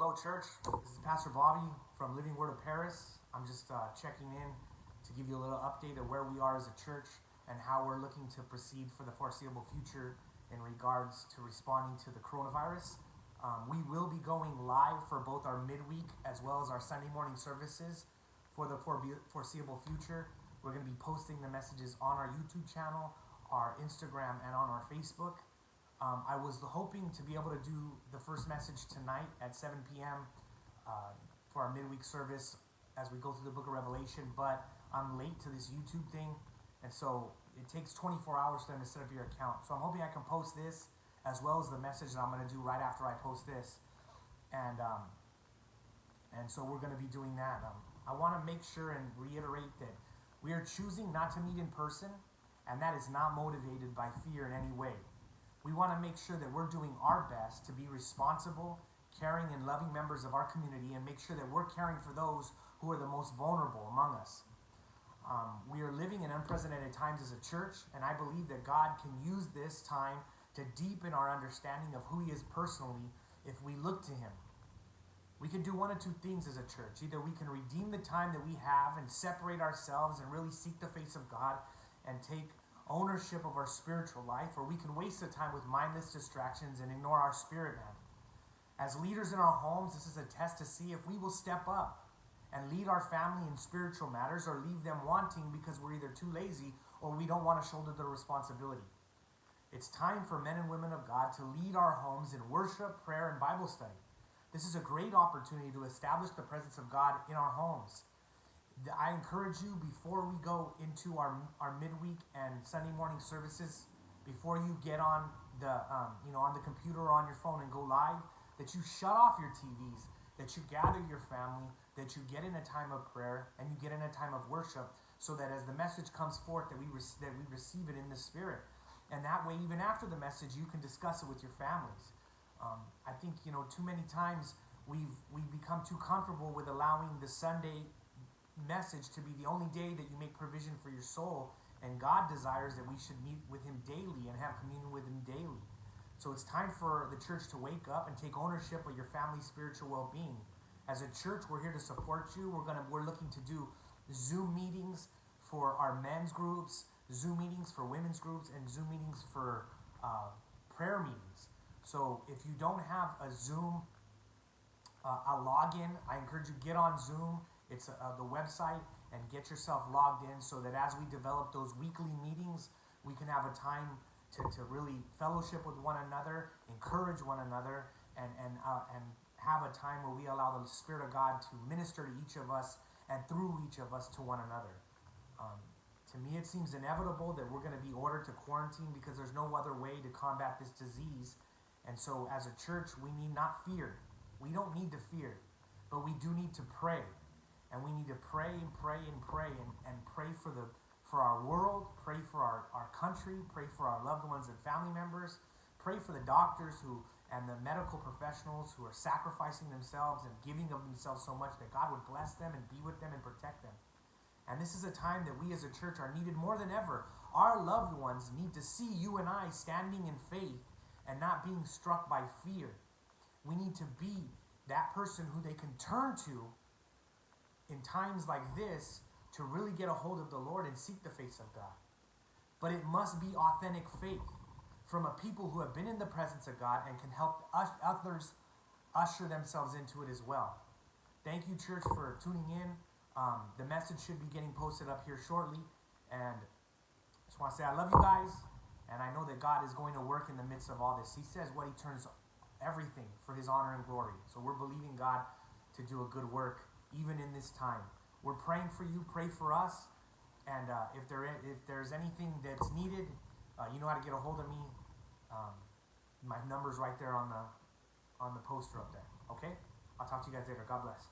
Hello, church. This is Pastor Bobby from Living Word of Paris. I'm just checking in to give you a little update of where we are as a church and how we're looking to proceed for the foreseeable future in regards to responding to the coronavirus. We will be going live for both our midweek as well as our Sunday morning services for the foreseeable future. We're going to be posting the messages on our YouTube channel, our Instagram, and on our Facebook. I was hoping to be able to do the first message tonight at 7 p.m. For our midweek service as we go through the book of Revelation, but I'm late to this YouTube thing, and so it takes 24 hours for them to set up your account. So I'm hoping I can post this as well as the message that I'm going to do right after I post this, and so we're going to be doing that. I want to make sure and reiterate that we are choosing not to meet in person, and that is not motivated by fear in any way. We want to make sure that we're doing our best to be responsible, caring, and loving members of our community, and make sure that we're caring for those who are the most vulnerable among us. We are living in unprecedented times as a church, and I believe that God can use this time to deepen our understanding of who He is personally if we look to Him. We can do one of two things as a church. Either we can redeem the time that we have and separate ourselves and really seek the face of God and take ownership of our spiritual life, or we can waste the time with mindless distractions and ignore our spirit man. As leaders in our homes, this is a test to see if we will step up and lead our family in spiritual matters, or leave them wanting because we're either too lazy or we don't want to shoulder the responsibility. It's time for men and women of God to lead our homes in worship, prayer, and Bible study. This is a great opportunity to establish the presence of God in our homes. I encourage you, before we go into our midweek and Sunday morning services, before you get on the on the computer or on your phone and go live, that you shut off your TVs, that you gather your family, that you get in a time of prayer and you get in a time of worship, so that as the message comes forth, that we receive it in the Spirit, and that way, even after the message, you can discuss it with your families. I think too many times we've become too comfortable with allowing the Sunday message to be the only day that you make provision for your soul, and God desires that we should meet with Him daily and have communion with Him daily. So it's time for the church to wake up and take ownership of your family's spiritual well-being. As a church, we're here to support you. We're looking to do Zoom meetings for our men's groups, Zoom meetings for women's groups, and Zoom meetings for prayer meetings. So if you don't have a Zoom a login, I encourage you to get on Zoom. It's the website, and get yourself logged in, so that as we develop those weekly meetings, we can have a time to really fellowship with one another, encourage one another, and have a time where we allow the Spirit of God to minister to each of us and through each of us to one another. To me, it seems inevitable that we're going to be ordered to quarantine because there's no other way to combat this disease. And so as a church, we need not fear. We don't need to fear, but we do need to pray. And we need to pray and pray and pray and pray for our world, pray for our country, pray for our loved ones and family members, pray for the doctors and the medical professionals who are sacrificing themselves and giving of themselves so much that God would bless them and be with them and protect them. And this is a time that we as a church are needed more than ever. Our loved ones need to see you and I standing in faith and not being struck by fear. We need to be that person who they can turn to in times like this to really get a hold of the Lord and seek the face of God. But it must be authentic faith from a people who have been in the presence of God and can help others usher themselves into it as well. Thank you, church, for tuning in. The message should be getting posted up here shortly, and I just want to say I love you guys, and I know that God is going to work in the midst of all this. He says what He turns everything for His honor and glory. So we're believing God to do a good work even in this time. We're praying for you. Pray for us. And if there's anything that's needed, you know how to get a hold of me. My number's right there on the poster up there. Okay? I'll talk to you guys later. God bless.